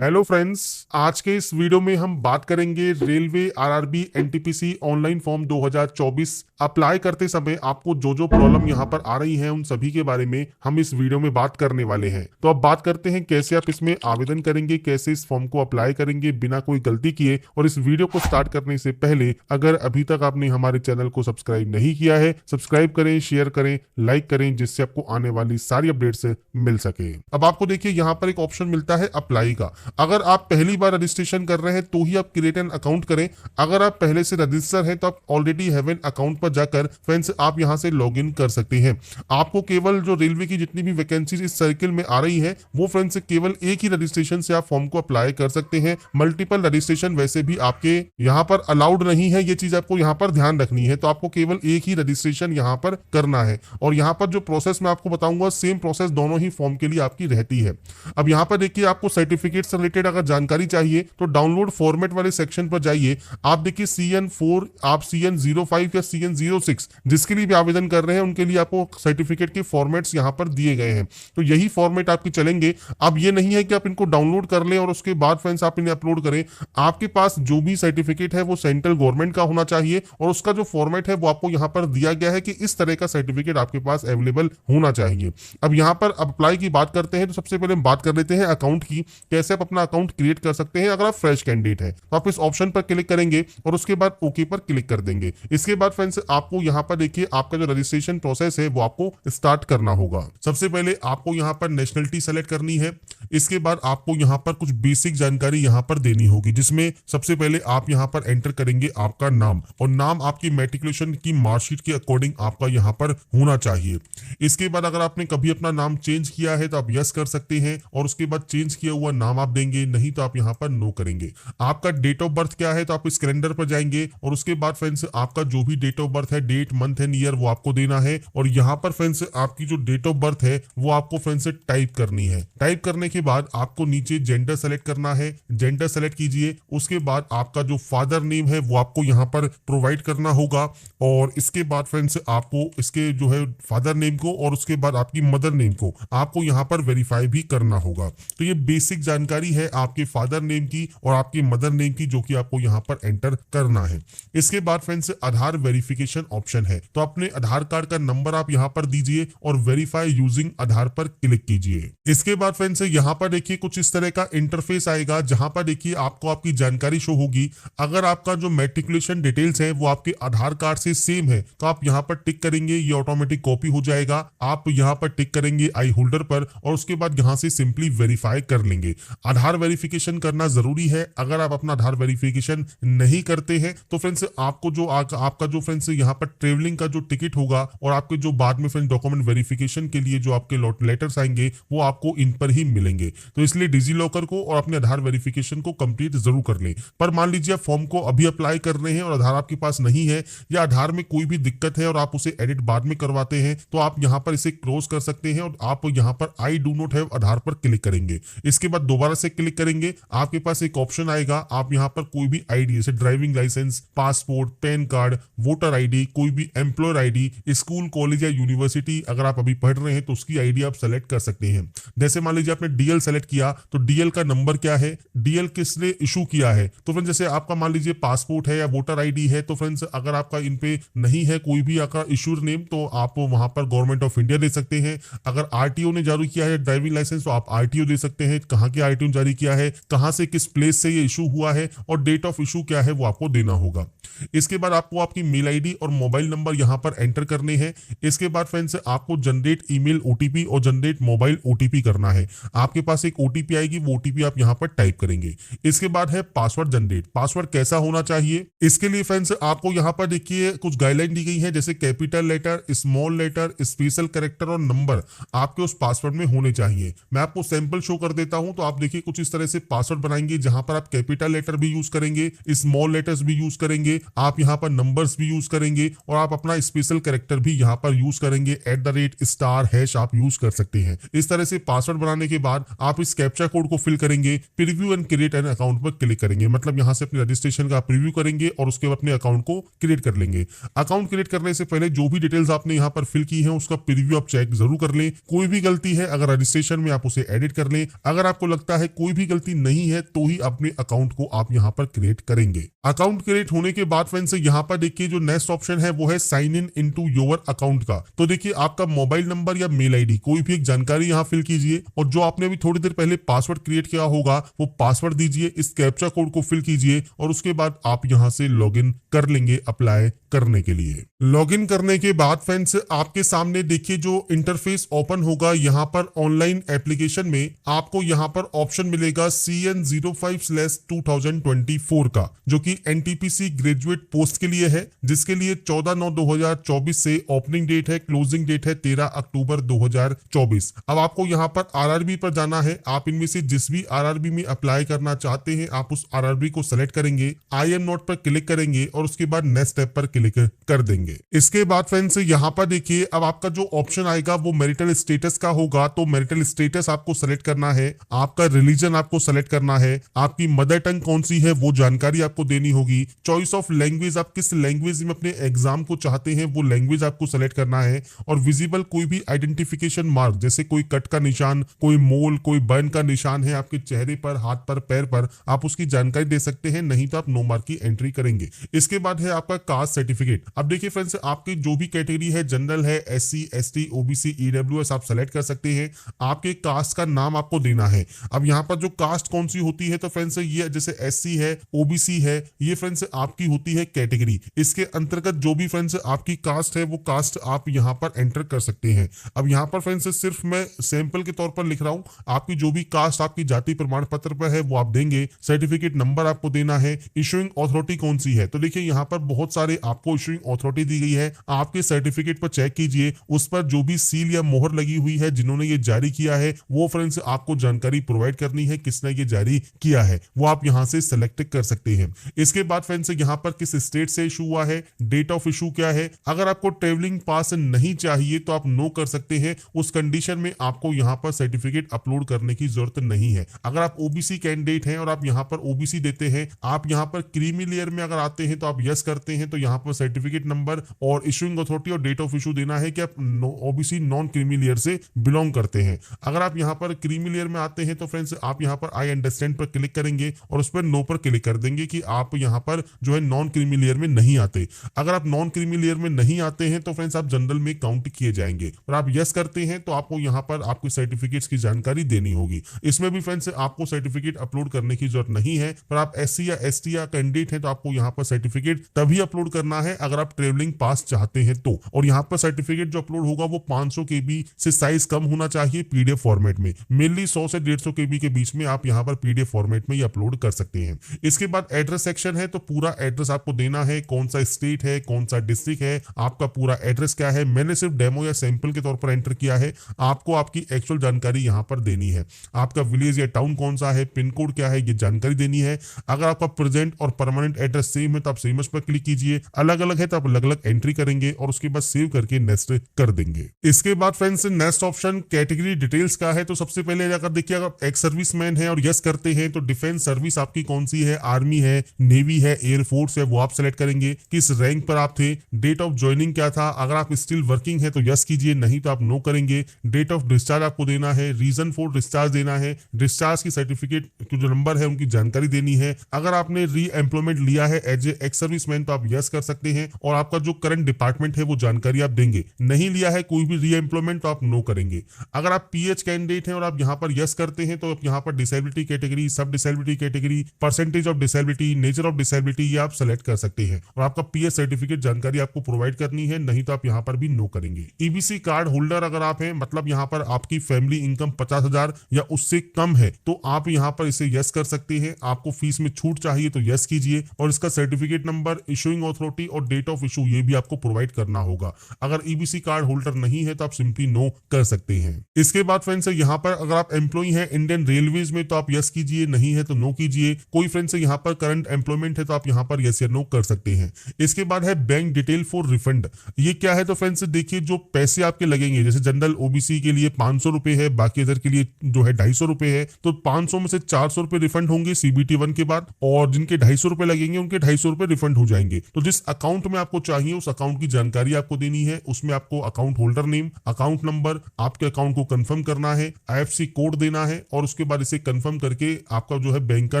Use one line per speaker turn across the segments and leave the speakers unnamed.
Hello friends, आज के इस वीडियो में हम बात करेंगे railway RRB NTPC online form 2024 apply करते समय आपको जो जो प्रॉब्लम यहाँ पर आ रही हैं उन सभी के बारे में हम इस वीडियो में बात करने वाले हैं। तो अब बात करते हैं कैसे आप इसमें आवेदन करेंगे, कैसे इस फॉर्म को अप्लाई करेंगे बिना कोई गलती किए। और इस वीडियो को स्टार्ट करने से पहले अगर अभी तक आपने हमारे चैनल को सब्सक्राइब नहीं किया है, सब्सक्राइब करें, शेयर करें, लाइक करें, जिससे आपको आने वाली सारी अपडेट्स मिल सके। अब आपको देखिए यहाँ पर एक ऑप्शन मिलता है अप्लाई का। अगर आप पहली बार रजिस्ट्रेशन कर रहे हैं तो ही आप क्रिएट एन अकाउंट करें। अगर आप पहले से रजिस्टर हैं तो आप ऑलरेडी हैव एन अकाउंट पर जाकर फ्रेंड्स आप यहां से लॉगिन कर सकते हैं। आपको केवल जो रेलवे की जितनी भी वैकेंसीज इस सर्किल में आ रही है वो फ्रेंड्स केवल एक ही रजिस्ट्रेशन से आप फॉर्म को अप्लाई कर सकते हैं। मल्टीपल रजिस्ट्रेशन वैसे भी आपके यहाँ पर अलाउड नहीं है, ये चीज आपको यहाँ पर ध्यान रखनी है। तो आपको केवल एक ही रजिस्ट्रेशन यहाँ पर करना है और यहाँ पर जो प्रोसेस मैं आपको बताऊंगा सेम प्रोसेस दोनों ही फॉर्म के लिए आपकी रहती है। अब यहाँ पर देखिए आपको सर्टिफिकेट से रिलेटेड अगर जानकारी चाहिए तो डाउनलोड फॉर्मेट वाले सेक्शन पर जाइए। आप देखिए CN4, आप CN05 या CN06 जिसके लिए भी आवेदन कर रहे हैं उनके लिए आपको सर्टिफिकेट के फॉर्मेट्स यहाँ पर दिए गए हैं। तो यही फॉर्मेट आपके चलेंगे। अब ये नहीं है कि आप इनको डाउनलोड कर लें और उसके बाद फ्रेंड्स आप इन्हें अपलोड करें। आपके पास जो भी सर्टिफिकेट है वो सेंट्रल गवर्नमेंट का होना चाहिए और उसका जो फॉर्मेट है वो आपको यहाँ पर दिया गया है कि इस तरह का सर्टिफिकेट आपके पास अवेलेबल होना चाहिए। अब यहाँ पर अप्लाई की बात करते हैं तो सबसे पहले हम बात कर लेते हैं अकाउंट की, कैसे आप अपना अकाउंट क्रिएट कर सकते हैं। अगर आप फ्रेश कैंडिडेट है तो आप इस ऑप्शन पर क्लिक करेंगे और उसके बाद ओके पर क्लिक कर देंगे। इसके बाद फ्रेंड्स आपको यहाँ पर देखिए आपका जो रजिस्ट्रेशन प्रोसेस है वो आपको स्टार्ट करना होगा। सबसे पहले आपको यहाँ पर नेशनलिटी सेलेक्ट करनी है। इसके बाद आपको यहाँ पर कुछ बेसिक जानकारी यहाँ पर देनी होगी, जिसमें सबसे पहले आप यहाँ पर एंटर करेंगे आपका नाम, और नाम आपकी मैट्रिकुलेशन की मार्कशीट के अकॉर्डिंग आपका यहाँ पर होना चाहिए। इसके बाद अगर आपने कभी अपना नाम चेंज किया है तो आप यस कर सकते हैं और उसके बाद चेंज किया हुआ नाम आप देंगे, नहीं तो आप यहाँ पर नो करेंगे। आपका डेट ऑफ बर्थ क्या है तो आप इस कैलेंडर पर जाएंगे और उसके बाद फ्रेंड्स आपका जो भी डेट ऑफ बर्थ है, डेट, मंथ एंड ईयर, वो आपको देना है। और यहाँ पर फ्रेंड्स आपकी जो डेट ऑफ बर्थ है वो आपको फ्रेंड्स टाइप करनी है। टाइप करने के बाद आपको नीचे जेंडर सेलेक्ट करना है, जेंडर सेलेक्ट कीजिए। उसके बाद आपका जो फादर नेम है वो आपको यहाँ पर प्रोवाइड करना होगा और इसके बाद फ्रेंड्स आपको इसके जो है फादर नेम को और उसके बाद आपकी मदर नेम को आपको यहाँ पर वेरीफाई भी करना होगा। तो ये बेसिक जानकारी है आपके फादर नेम की और आपकी मदर नेम की, जो कि आपको यहाँ पर एंटर करना है। इसके बाद फ्रेंड्स आधार वेरिफिकेशन ऑप्शन है, तो अपने आधार कार्ड का नंबर आप यहाँ पर दीजिए और वेरीफाई यूजिंग आधार पर क्लिक कीजिए। इसके बाद फ्रेंड्स यहाँ पर देखिए कुछ इस तरह का इंटरफेस आएगा, जहां पर देखिए आपको आपकी जानकारी शो होगी। अगर आपका जो मैट्रिकुलेशन डिटेल्स है वो आपके आधार कार्ड से सेम है तो आप यहाँ पर टिक करेंगे, ये ऑटोमेटिक कॉपी हो जाएगा। आप यहाँ पर टिक करेंगे आई होल्डर पर और उसके बाद यहाँ से सिंपली वेरीफाई कर लेंगे। आधार वेरिफिकेशन करना जरूरी है। अगर आप अपना आधार वेरिफिकेशन नहीं करते हैं तो फ्रेंड्स आपको जो आपका जो फ्रेंड्स यहाँ पर ट्रेवलिंग का जो टिकट होगा और आपके जो बाद में फ्रेंड्स डॉक्यूमेंट वेरिफिकेशन के लिए जो आपके लेटर्स आएंगे वो आपको इन पर ही मिलेंगे। तो इसलिए डिजी लॉकर को और अपने आधार वेरिफिकेशन को कंप्लीट जरूर कर लें। पर मान लीजिए आप फॉर्म को अभी अप्लाई कर रहे हैं और आधार आपके पास नहीं है या आधार में कोई भी दिक्कत है और आप उसे एडिट बाद में करवाते हैं तो आप यहाँ पर इसे क्लोज कर सकते हैं और आप यहाँ पर आई डू नॉट हैव आधार पर क्लिक करेंगे। इसके बाद दोबारा से क्लिक करेंगे, आपके पास एक ऑप्शन आएगा, आप यहाँ पर कोई भी आईडी जैसे driving licence, passport, PAN card, voter ID, कोई भी एम्प्लॉयर आईडी, स्कूल, कॉलेज या यूनिवर्सिटी अगर आप अभी पढ़ रहे हैं तो उसकी आईडी आप सेलेक्ट कर सकते हैं। जैसे मान लीजिए आपने डीएल सेलेक्ट किया तो डीएल का नंबर क्या है, डीएल किसने इशू किया है। तो फ्रेंड्स जैसे आपका मान लीजिए पासपोर्ट है या वोटर आईडी है तो फ्रेंड्स अगर आपका इन पे नहीं है कोई भी आपका इशूर नेम तो आप वहां पर गवर्नमेंट ऑफ इंडिया दे सकते हैं। अगर आरटीओ ने जारी किया है ड्राइविंग लाइसेंस तो आप आरटीओ दे सकते हैं, कहां के आरटीओ जारी किया है, कहां से किस प्लेस से ये इशू हुआ है और डेट ऑफ इशू क्या है वो आपको देना होगा। इसके बाद आपको आपकी मेल आईडी और मोबाइल नंबर यहां पर एंटर करने हैं। इसके बाद फ्रेंड्स आपको जनरेट ईमेल ओटीपी और जनरेट मोबाइल ओटीपी करना है। आपके पास एक ओटीपी आएगी, वो ओटीपी आप यहां पर टाइप करेंगे। इसके बाद है पासवर्ड जनरेट। पासवर्ड कैसा होना चाहिए, इसके लिए फ्रेंड्स आपको यहां पर देखिए कुछ गाइडलाइन दी गई है, जैसे capital letter, small letter, special character और नंबर आपके उस पासवर्ड में होने चाहिए। मैं आपको सैंपल शो कर देता हूं। तो आप देखिए कुछ इस तरह से पासवर्ड बनाएंगे जहां पर आप कैपिटल लेटर भी यूज करेंगे, स्मॉल लेटर्स भी यूज करेंगे आप यहाँ पर नंबर्स भी यूज करेंगे और आप अपना स्पेशल कैरेक्टर भी यहाँ पर यूज करेंगे, @ आप यूज कर सकते हैं। इस तरह से पासवर्ड बनाने के बाद आप इस कैप्चा कोड को फिल करेंगे, preview and create an account पर क्लिक करेंगे, मतलब यहाँ से अपने रजिस्ट्रेशन का प्रीव्यू करेंगे और उसके बाद अपने अकाउंट को क्रिएट कर लेंगे। अकाउंट क्रिएट करने से पहले जो भी डिटेल्स आपने यहाँ पर फिल की है उसका प्रीव्यू आप चेक जरूर कर लें। कोई भी गलती है अगर रजिस्ट्रेशन में आप उसे एडिट कर लें। अगर आपको लगता है कोई भी गलती नहीं है तो ही अपने अकाउंट को आप यहाँ पर क्रिएट करेंगे। अकाउंट क्रिएट होने के बाद फ्रेंड्स यहाँ पर देखिए जो नेक्स्ट ऑप्शन है वो है sign in into your account का। तो देखिए आपका मोबाइल नंबर या मेल आईडी कोई भी एक जानकारी यहाँ फिल कीजिए और जो आपने अभी थोड़ी देर पहले पासवर्ड क्रिएट किया होगा वो पासवर्ड दीजिए, इस कैप्चा कोड को फिल कीजिए और उसके बाद आप यहाँ से लॉगिन कर लेंगे अप्लाई करने के लिए। लॉगिन करने के बाद फ्रेंड्स आपके सामने देखिए जो इंटरफेस ओपन होगा, यहाँ पर ऑनलाइन एप्लीकेशन में आपको यहाँ पर ऑप्शन मिलेगा CN05/2024 का, जो कि एनटीपीसी ग्रेजुएट पोस्ट के लिए है, जिसके लिए 14/9/2024 से ओपनिंग डेट है, क्लोजिंग डेट है 13 अक्टूबर 2024। अब आपको यहाँ पर आरआरबी पर जाना है। आप इनमें से जिस भी आरआरबी में अप्लाई करना चाहते हैं आप उस आरआरबी को सेलेक्ट करेंगे, आई एम नोट पर क्लिक करेंगे और उसके बाद नेक्स्ट स्टेप पर क्लिक कर देंगे। इसके बाद फ्रेंड्स यहाँ पर देखिए अब आपका जो ऑप्शन आएगा वो मैरिटल स्टेटस का होगा। तो मैरिटल स्टेटस आपको सेलेक्ट करना है, आपका रिलीजन आपको सेलेक्ट करना है, आपकी मदर टंग कौन सी है वो जानकारी आपको देनी होगी। चॉइस ऑफ लैंग्वेज, आप किस लैंग्वेज में अपने एग्जाम को चाहते हैं वो लैंग्वेज आपको सेलेक्ट करना है। और विजिबल कोई भी आइडेंटिफिकेशन मार्क जैसे कोई कट का निशान, कोई मोल, कोई बर्न का निशान है आपके चेहरे पर, हाथ पर, पैर पर, आप उसकी जानकारी दे सकते हैं, नहीं तो आप नो मार्क की एंट्री करेंगे। इसके बाद है आपका कास्ट सर्टिफिकेट। अब देखिए फ्रेंड्स आपकी जो भी कैटेगरी है, जनरल है, एससी, एसटी, ओबीसी, ईडब्ल्यूएस, आप सेलेक्ट कर सकते हैं। आपके कास्ट का नाम आपको देना है। अब यहाँ पर जो कास्ट कौन सी होती है तो फ्रेंड्स ये जैसे एससी है, ओबीसी है, ये फ्रेंड्स आपकी होती है कैटेगरी। इसके अंतर्गत जो भी फ्रेंड्स आपकी कास्ट है वो कास्ट आप यहाँ पर एंटर कर सकते हैं। अब यहाँ पर फ्रेंड्स सिर्फ मैं सैंपल के तौर पर लिख रहा हूँ, आपकी जो भी कास्ट आपकी जाति प्रमाण पत्र पर है वो आप देंगे। सर्टिफिकेट नंबर आपको देना है। इशूइंग अथॉरिटी कौन सी है तो देखिए यहाँ पर बहुत सारे आपको इशूइंग अथॉरिटी दी गई है। आपके सर्टिफिकेट पर चेक कीजिए, उस पर जो भी सील या मोहर लगी हुई है जिन्होंने ये जारी किया है वो फ्रेंड्स आपको जानकारी प्रोवाइड करनी है, किसने ये जारी किया है वो आप यहाँ से सेलेक्ट कर सकते हैं। इसके बाद फ्रेंड्स यहाँ पर किस स्टेट से इशू हुआ है, डेट ऑफ इशू क्या है। अगर आपको ट्रेवलिंग पास नहीं चाहिए तो आप नो कर सकते हैं, उस कंडीशन में आपको यहाँ पर सर्टिफिकेट अपलोड करने की जरूरत नहीं है। अगर आप ओबीसी कैंडिडेट हैं और आप यहाँ पर ओबीसी देते हैं, आप यहाँ पर क्रीमी लेयर में अगर आते हैं तो आप यस करते हैं, तो यहाँ पर सर्टिफिकेट नंबर और इशूइंग अथॉरिटी और डेट ऑफ इशू देना है कि आप ओबीसी नॉन क्रीमी लेयर से बिलोंग करते हैं। अगर आप यहाँ पर क्रीमी लेयर में आते हैं तो फ्रेंड्स आप यहाँ पर आई अंडरस्टैंड पर क्लिक करेंगे और उस पर नो पर क्लिक कर देंगे कि आप यहाँ पर जो है नॉन क्रीमी लेयर में नहीं आते। अगर आप नॉन क्रीमी लेयर में नहीं आते हैं तो फ्रेंड्स आप जनरल में काउंट किए जाएंगे और आप यस करते हैं तो आपको यहाँ पर आपके सर्टिफिकेट्स की जानकारी देनी होगी। इसमें भी फ्रेंड्स आपको सर्टिफिकेट अपलोड करने की जरूरत नहीं है, पर आप एससी या एसटी या कैंडिडेट हैं तो आपको यहाँ पर सर्टिफिकेट तभी अपलोड करना है अगर आप ट्रेवलिंग पास चाहते हैं तो। और यहाँ पर सर्टिफिकेट जो अपलोड होगा वो 500 KB से साइज कम होना चाहिए पीडीएफ फॉर्मेट में। मेनली 100 से 150 KB के बीच में आप यहाँ पर पीडीएफ फॉर्मेट में ही अपलोड कर सकते हैं। इसके बाद एड्रेस सेक्शन है, तो पूरा एड्रेस आपको देना है, कौन सा स्टेट है, कौन सा डिस्ट्रिक्ट है, आपका पूरा एड्रेस क्या है। मैंने सिर्फ डेमो या सैंपल के तौर पर एंटर किया है, आपको आपकी एक्चुअल जानकारी यहाँ पर देनी है। आपका विलेज या टाउन कौन सा है, पिन कोड क्या है, ये जानकारी देनी है। अगर आपका प्रेजेंट और परमानेंट एड्रेस सेम है तो आप सेम पर क्लिक कीजिए, अलग अलग है तो आप अलग अलग एंट्री करेंगे और उसके बाद सेव करके नेक्स्ट कर देंगे। इसके बाद friends next option category details का है। तो सबसे पहले अगर देखिए अगर एक्स सर्विसमैन है और यस करते हैं तो डिफेंस सर्विस आपकी कौन सी है, आर्मी है, नेवी है, एयरफोर्स है, वो आप सेलेक्ट करेंगे। किस रैंक पर आप थे, डेट ऑफ ज्वाइनिंग क्या था। अगर आप स्टिल वर्किंग है तो यस कीजिए, नहीं तो आप नो करेंगे। डेट ऑफ डिस्चार्ज आपको देना है, रीजन फॉर डिस्चार्ज देना है, डिस्चार्ज की सर्टिफिकेट जो नंबर है उनकी जानकारी देनी है। अगर आपने री एम्प्लॉयमेंट लिया है एज ए एक्स सर्विसमैन तो आप यस कर सकते हैं और आपका जो करंट डिपार्टमेंट है वो जानकारी आप देंगे। नहीं लिया है कोई भी री एम्प्लॉयमेंट तो आप नो करेंगे। अगर आप पीएच कैंडिडेट हैं और आप यहाँ पर यस करते हैं तो आप यहाँ पर डिसेबिलिटी कैटेगरी, सब disability category, percentage of disability, nature of disability ये आप सेलेक्ट कर सकते हैं और आपका पीएच सर्टिफिकेट जानकारी आपको प्रोवाइड करनी है, नहीं तो आप यहाँ पर भी नो करेंगे। ईबीसी कार्ड होल्डर अगर आप हैं, मतलब यहाँ पर आपकी फैमिली इनकम 50,000 या उससे कम है तो आप यहाँ पर इसे यस कर सकते हैं। आपको फीस में छूट चाहिए तो यस कीजिए और इसका certificate number, issuing authority party और डेट ऑफ इशू ये भी आपको प्रोवाइड करना होगा। अगर ईबीसी कार्ड होल्डर नहीं है तो आप सिंपली नो कर सकते हैं। इसके बाद फ्रेंड्स यहाँ पर अगर आप एम्प्लॉई हैं इंडियन रेलवेज में तो आप यस कीजिए, नहीं है तो नो कीजिए। कोई फ्रेंड्स यहाँ पर करंट एम्प्लॉयमेंट है तो आप यहाँ पर यस या नो कर सकते हैं। इसके बाद है बैंक डिटेल फॉर रिफंड। ये क्या है तो फ्रेंड्स देखिए, जो पैसे आपके लगेंगे, जैसे जनरल ओबीसी के लिए 500 रुपए है, बाकी अदर के लिए जो है 250 रुपए है, तो 500 में से 400 रुपए रिफंड होंगे सीबीटी 1 के बाद, और जिनके 250 रुपए लगेंगे उनके 250 रुपए रिफंड हो जाएंगे। तो जिस अकाउंट में आपको चाहिए उस अकाउंट की जानकारी आपको देनी है। उसमें आपको account holder name, account number, आपके अकाउंट को कंफर्म करना है, आईएफएससी कोड देना है, और उसके बाद इसे कंफर्म करके आपका जो है बैंक का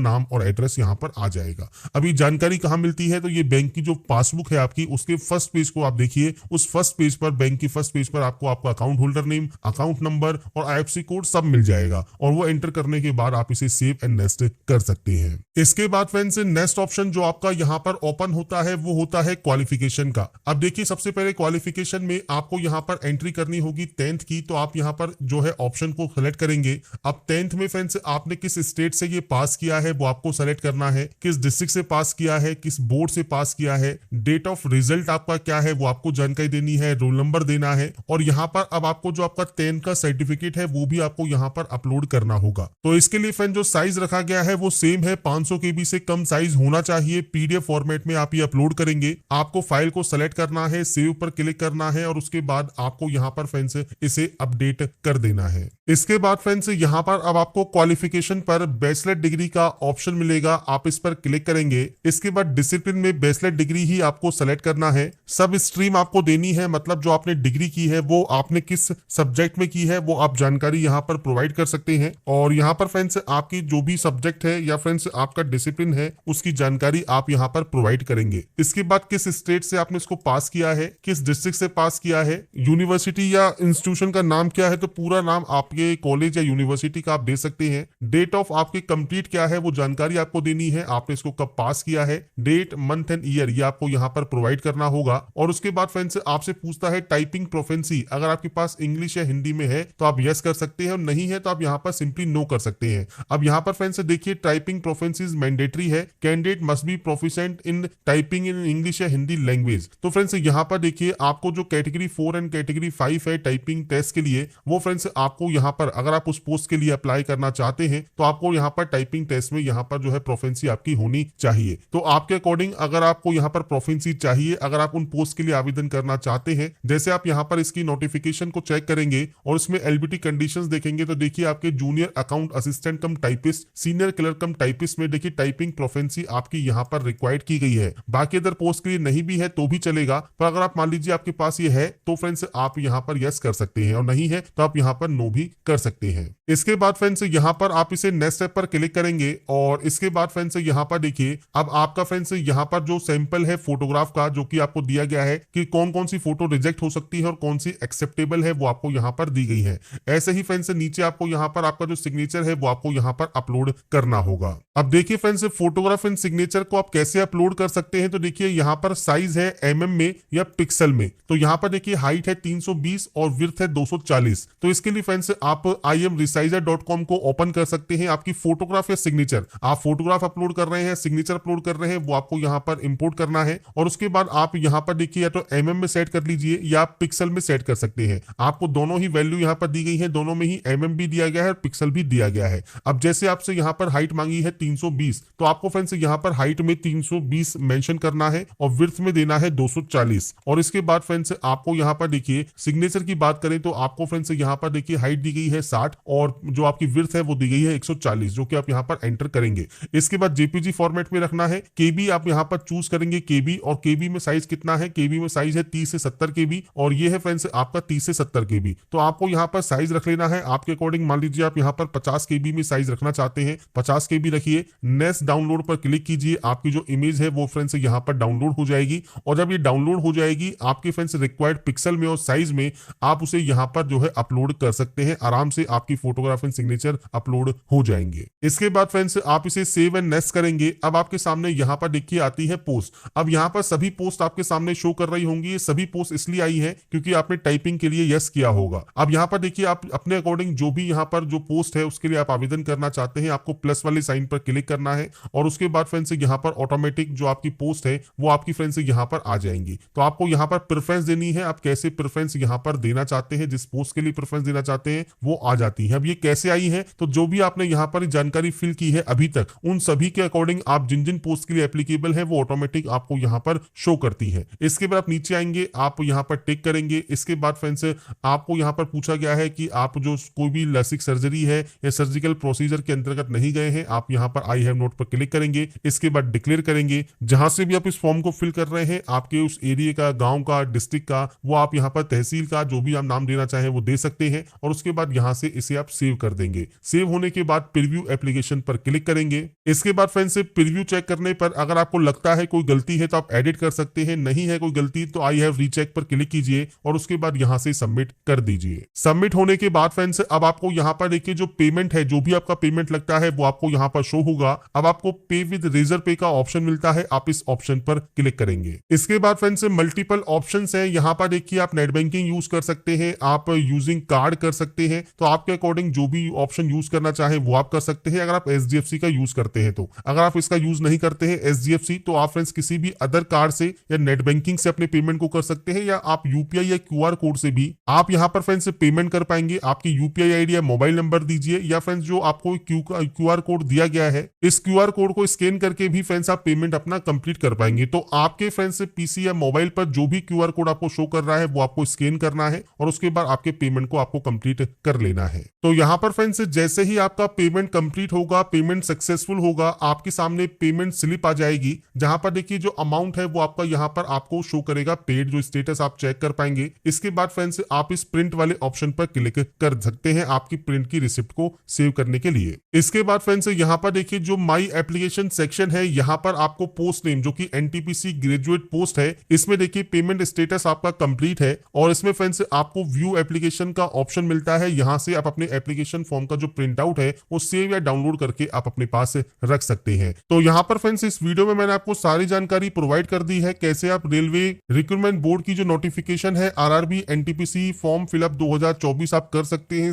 नाम और एड्रेस यहाँ पर आ जाएगा। अभी जानकारी कहाँ मिलती है तो ये बैंक की जो पासबुक है आपकी, उसके फर्स्ट पेज को आप देखिए। उस फर्स्ट पेज पर, बैंक की फर्स्ट पेज पर आपको आपका account holder name, account number और आईएफएससी कोड सब मिल जाएगा, और वो एंटर करने के बाद आप इसे सेव एंड नेक्स्ट कर सकते हैं। इसके बाद फ्रेंड्स नेक्स्ट ऑप्शन जो आपका यहाँ पर ओपन होता है वो होता है क्वालिफिकेशन का। अब देखिए, सबसे पहले क्वालिफिकेशन में आपको यहाँ पर एंट्री करनी होगी 10th की, तो आप यहाँ पर जो है ऑप्शन को सेलेक्ट करेंगे। अब 10th में फ्रेंड्स आपने किस स्टेट से ये पास किया है वो आपको सेलेक्ट करना है, किस डिस्ट्रिक्ट से पास किया है, किस बोर्ड से पास किया है, डेट ऑफ रिजल्ट आपका क्या है वो आपको जानकारी देनी है, रोल नंबर देना है, और यहाँ पर अब आपको जो आपका 10th का सर्टिफिकेट है वो भी आपको यहाँ पर अपलोड करना होगा। तो इसके लिए फ्रेंड जो साइज रखा गया है वो सेम है, 500 KB से कम साइज होना चाहिए। पीडीएफ फॉर्मेट में आप ये अपलोड करेंगे। आपको फाइल को सेलेक्ट करना है, सेव पर क्लिक करना है, और उसके बाद आपको यहाँ पर फ्रेंड्स इसे अपडेट कर देना है। इसके बाद फ्रेंड्स यहाँ पर अब आपको क्वालिफिकेशन पर बैचलर डिग्री का ऑप्शन मिलेगा, आप इस पर क्लिक करेंगे। इसके बाद डिसिप्लिन में बैचलर डिग्री ही आपको सेलेक्ट करना है। सब स्ट्रीम आपको देनी है, मतलब जो आपने डिग्री की है वो आपने किस सब्जेक्ट में की है वो आप जानकारी यहाँ पर प्रोवाइड कर सकते हैं। और यहाँ पर फ्रेंड्स आपकी जो भी सब्जेक्ट है या फ्रेंड्स आपका डिसिप्लिन है उसकी जानकारी आप यहाँ पर प्रोवाइड करेंगे। इसके बाद किस स्टेट से आपने इसको पास किया है, किस डिस्ट्रिक्ट से पास किया है, यूनिवर्सिटी या इंस्टीट्यूशन का नाम क्या है, तो पूरा नाम आपके कॉलेज या यूनिवर्सिटी का आप दे सकते हैं। डेट ऑफ आपकी कंप्लीट क्या है वो जानकारी आपको देनी है, आपने इसको कब पास किया है, डेट, मंथ एंड ईयर ये आपको यहाँ पर प्रोवाइड करना होगा। और उसके बाद फ्रेंड्स आपसे पूछता है टाइपिंग प्रोफेंसी, अगर आपके पास इंग्लिश या हिंदी में है तो आप यस कर सकते हैं, और नहीं है तो आप यहाँ पर सिंपली नो कर सकते हैं। अब यहाँ पर फ्रेंड्स देखिए, टाइपिंग प्रोफेंसी इज मैंडेटरी है, candidate must be proficient in typing in English या हिंदी लैंग्वेज। तो फ्रेंड्स यहाँ पर देखिए, आपको जो कैटेगरी 4 एंड कैटेगरी 5 है टाइपिंग टेस्ट के लिए, वो फ्रेंड्स आपको यहाँ पर अगर आप उस पोस्ट के लिए अप्लाई करना चाहते हैं तो आपको यहाँ पर टाइपिंग टेस्ट में यहाँ पर जो है प्रोफेंसी आपकी होनी चाहिए। तो आपके अकॉर्डिंग अगर आपको यहाँ पर प्रोफेंसी चाहिए, अगर आप उन पोस्ट के लिए आवेदन करना चाहते हैं, जैसे आप यहाँ पर इसकी नोटिफिकेशन को चेक करेंगे और इसमें एलबीटी कंडीशंस देखेंगे, तो देखिए आपके जूनियर अकाउंट असिस्टेंट कम टाइपिस्ट, सीनियर क्लर्क कम टाइपिस्ट में देखिए टाइपिंग प्रोफेंसी आपकी यहाँ पर रिक्वायर्ड की गई है। बाकी अदर पोस्ट के लिए नहीं भी है तो भी चलेगा, पर अगर आप मान लीजिए आपके पास ये है तो फ्रेंड्स आप यहाँ पर यस कर सकते हैं, और नहीं है तो आप यहाँ पर नो भी कर सकते हैं। इसके बाद फ्रेंड्स यहाँ पर आप इसे नेक्स्ट स्टेप पर क्लिक करेंगे, और इसके बाद फ्रेंड्स यहाँ पर देखिए, अब आपका फ्रेंड्स यहाँ पर जो सैंपल है फोटोग्राफ का जो कि आपको दिया गया है कि कौन कौन सी फोटो रिजेक्ट हो सकती है और कौन सी एक्सेप्टेबल है वो आपको यहाँ पर दी गई है। ऐसे ही फ्रेंड्स नीचे आपको यहाँ पर आपका जो सिग्नेचर है वो आपको यहाँ पर अपलोड करना होगा। अब देखिए फ्रेंड्स, फोटोग्राफ एंड सिग्नेचर को आप कैसे अपलोड कर सकते हैं, तो देखिए यहाँ पर साइज है mm में या पिक्सल में। तो यहाँ पर देखिए हाइट है 320 और विड्थ है 240। तो इसके लिए फ्रेंड्स आप imresizer.com को ओपन कर सकते हैं। आपकी फोटोग्राफ या सिग्नेचर, आप फोटोग्राफ अपलोड कर रहे हैं, सिग्नेचर अपलोड कर रहे हैं, वो आपको यहाँ पर इंपोर्ट करना है, और उसके बाद आप यहाँ पर देखिए या तो mm में सेट कर लीजिए या आप पिक्सल में सेट कर सकते हैं। आपको दोनों ही वैल्यू यहाँ पर दी गई है, दोनों में ही mm भी दिया गया है और पिक्सल भी दिया गया है। अब जैसे आपसे यहाँ पर हाइट मांगी है 320, तो आपको फ्रेंड्स यहाँ पर हाइट में 320 मेंशन करना है और विड्थ में देना है 240। और इसके बाद फ्रेंड्स आपको यहाँ पर देखिए सिग्नेचर की बात करें तो आपको फ्रेंड्स यहाँ पर देखिए हाइट दी गई है 60 और जो आपकी विड्थ है वो दी गई है 140, जो कि आप यहाँ पर एंटर करेंगे। इसके बाद जेपीजी फॉर्मेट में रखना है। केबी आप यहाँ पर चूज करेंगे केबी, और केबी में साइज कितना है, केबी में साइज है 30 से 70 केबी, और ये है फ्रेंड्स आपका 30 से 70 केबी। तो आपको यहाँ पर साइज रख लेना है आपके अकॉर्डिंग। मान लीजिए आप यहाँ पर 50 केबी में साइज रखना चाहते हैं, 50 केबी रखिए। नेक्स्ट डाउनलोड पर क्लिक कीजिए, आपकी जो इमेज है वो फ्रेंड्स यहाँ पर डाउनलोड हो जाएगी, और जब ये डाउनलोड हो जाएगी आपके फ्रेंड्स रिक्वायर्ड पिक्सल में और साइज में आप उसे यहाँ पर जो है अपलोड कर सकते हैं। आराम से आपकी फोटोग्राफ एंड सिग्नेचर अपलोड हो जाएंगे। इसके बाद फ्रेंड्स आप इसे सेव एंड नेक्स्ट करेंगे। अब आपके सामने यहाँ पर देखिए आती है पोस्ट। अब यहाँ पर सभी पोस्ट आपके सामने शो कर रही होंगी। ये सभी पोस्ट इसलिए आई है क्योंकि आपने टाइपिंग के लिए यस किया होगा। अब यहाँ पर देखिए आप अपने अकॉर्डिंग जो भी यहाँ पर जो पोस्ट है उसके लिए आप आवेदन करना चाहते हैं, आपको प्लस वाले साइन पर पर क्लिक करना है और उसके बाद फ्रेंड्स यहाँ पर ऑटोमेटिक जो आपकी पोस्ट है वो आपकी फ्रेंड्स यहाँ पर आ जाएंगी। तो आपको यहाँ पर प्रेफरेंस देनी है, आप कैसे प्रेफरेंस यहाँ पर देना चाहते हैं, जिस पोस्ट के लिए प्रेफरेंस देना चाहते हैं वो आ जाती है। अब ये कैसे आई है, तो जो भी आपने यहाँ पर जानकारी फिल की है अभी तक उन सभी के अकॉर्डिंग आप जिन जिन पोस्ट के लिए एप्लीकेबल है वो ऑटोमेटिक आपको यहाँ पर शो करती है। इसके बाद आप नीचे आएंगे, आप यहाँ पर टिक करेंगे। इसके बाद फ्रेंड्स आपको यहाँ पर पूछा गया है कि आप जो कोई भी लसिक सर्जरी है या सर्जिकल प्रोसीजर के अंतर्गत नहीं गए हैं, आप यहाँ पर आई हैव नोट पर क्लिक करेंगे। इसके बाद डिक्लेयर करेंगे, जहां से भी आप इस फॉर्म को फिल कर रहे हैं आपके उस एरिया का, गांव का, डिस्ट्रिक्ट का, वो आप यहाँ पर तहसील का जो भी आप नाम देना चाहें वो दे सकते हैं और उसके बाद यहाँ से इसे आप सेव कर देंगे। सेव होने के बाद प्रीव्यू एप्लीकेशन पर क्लिक करेंगे। इसके बाद फ्रेंड्स प्रीव्यू चेक करने पर अगर आपको लगता है कोई गलती है तो आप एडिट कर सकते हैं, नहीं है कोई गलती तो आई हैव रीचेक पर क्लिक कीजिए और उसके बाद यहाँ से सबमिट कर दीजिए। सबमिट होने के बाद फ्रेंड्स अब आपको यहाँ पर देखिए जो पेमेंट है, जो भी आपका पेमेंट लगता है वो आपको यहाँ पर शो होगा। अब आपको पे विद रेजर पे का ऑप्शन मिलता है, आप इस ऑप्शन पर क्लिक करेंगे। इसके बाद फ्रेंड्स मल्टीपल ऑप्शंस हैं, यहाँ पर देखिए आप नेट बैंकिंग यूज कर सकते हैं, आप यूजिंग कार्ड कर सकते हैं, तो आपके अकॉर्डिंग जो भी ऑप्शन यूज करना चाहे वो आप कर सकते हैं। अगर आप एचडीएफसी का यूज करते हैं तो, अगर आप इसका यूज नहीं करते हैं एचडीएफसी तो आप फ्रेंड्स किसी भी अदर कार्ड से या नेट बैंकिंग से अपने पेमेंट को कर सकते हैं, या आप यूपीआई या क्यूआर कोड से भी आप यहाँ पर फ्रेंड्स पेमेंट कर पाएंगे। आपकी यूपीआई आईडी या मोबाइल नंबर दीजिए, या फ्रेंड्स जो आपको क्यूआर कोड दिया गया है इस क्यूआर कोड को स्कैन करके भी फ्रेंड्स आप पेमेंट अपना कंप्लीट कर पाएंगे। तो आपके फ्रेंड्स पीसी या मोबाइल पर जो भी क्यूआर कोड आपको शो कर रहा है वो आपको स्कैन करना है और उसके बाद आपके पेमेंट को आपको कंप्लीट कर लेना है। तो यहाँ पर फ्रेंड्स जैसे ही आपका पेमेंट कंप्लीट होगा, पेमेंट सक्सेसफुल होगा, आपके सामने पेमेंट स्लिप आ जाएगी, जहां पर देखिए जो अमाउंट है वो आपका यहाँ पर आपको शो करेगा पेड, जो स्टेटस आप चेक कर पाएंगे। इसके बाद फ्रेंड्स आप इस प्रिंट वाले ऑप्शन पर क्लिक कर सकते हैं आपकी प्रिंट की रिसिप्ट को सेव करने के लिए। इसके बाद फ्रेंड्स यहाँ पर देखिए जो माई एप्लीकेशन सेक्शन है, यहाँ पर आपको पोस्ट नेम जो कि एनटीपीसी ग्रेजुएट पोस्ट है, इसमें देखिए पेमेंट स्टेटस आपका कंप्लीट है और इसमें फ्रेंड्स आपको व्यू एप्लीकेशन का ऑप्शन मिलता है। यहाँ से आप अपने एप्लीकेशन फॉर्म का जो प्रिंट आउट है वो सेव या डाउनलोड करके आप अपने पास रख सकते हैं। तो यहाँ पर फ्रेंड्स इस वीडियो में मैंने आपको सारी जानकारी प्रोवाइड कर दी है, कैसे आप रेलवे रिक्रूटमेंट बोर्ड की जो नोटिफिकेशन है आरआरबी एनटीपीसी फॉर्म फिलअप 2024 आप कर सकते हैं।